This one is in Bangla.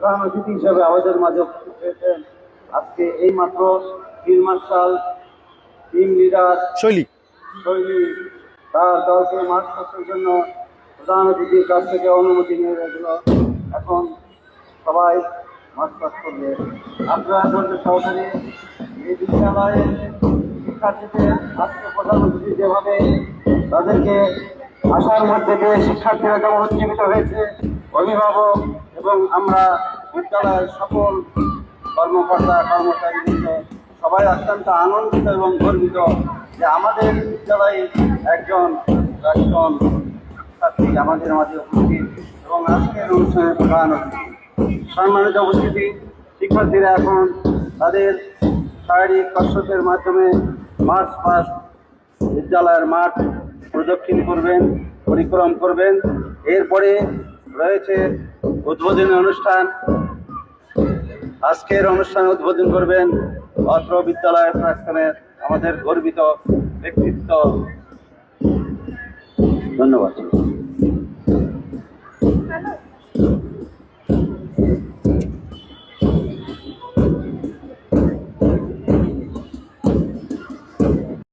প্রধান অতিথি হিসেবে আমাদের মাঝে উপস্থিত হয়েছেন। আজকে এই মাত্র ফিল্ড মার্শাল টিম লিডার শৈলী তার দলকে মার্চ পাস্টের জন্য প্রধান অতিথির কাছ থেকে অনুমতি নিয়ে গেছিল। এখন সবাই মার্চ পাস করবে। আপনারা বলতে সহকারে এই বিদ্যালয়ের শিক্ষার্থীদের আজকে প্রধান অতিথি যেভাবে তাদেরকে আশার মধ্যে দিয়ে শিক্ষার্থীরা যেমন উজ্জীবিত হয়েছে, অভিভাবক এবং আমরা বিদ্যালয়ের সকল কর্মকর্তা কর্মচারী সবাই অত্যন্ত আনন্দিত এবং গর্বিত যে আমাদের বিদ্যালয়ে একজন প্রাক্তন শিক্ষার্থী আমাদের মাঝে উপস্থিত এবং আজকের অনুষ্ঠানের প্রধান অতিথি। সম্মানিত উপস্থিতি, শিক্ষার্থীরা এখন তাদের শারীরিক কসরতের মাধ্যমে মার্চ পাস্ট বিদ্যালয়ের মাঠ প্রদক্ষিণ করবেন, পরিক্রম করবেন। এরপরে রয়েছে উদ্বোধনী অনুষ্ঠান। আজকের অনুষ্ঠান উদ্বোধন করবেন অত্র বিদ্যালয়ের প্রাক্তনের আমাদের গর্বিত ব্যক্তিত্ব। ধন্যবাদ।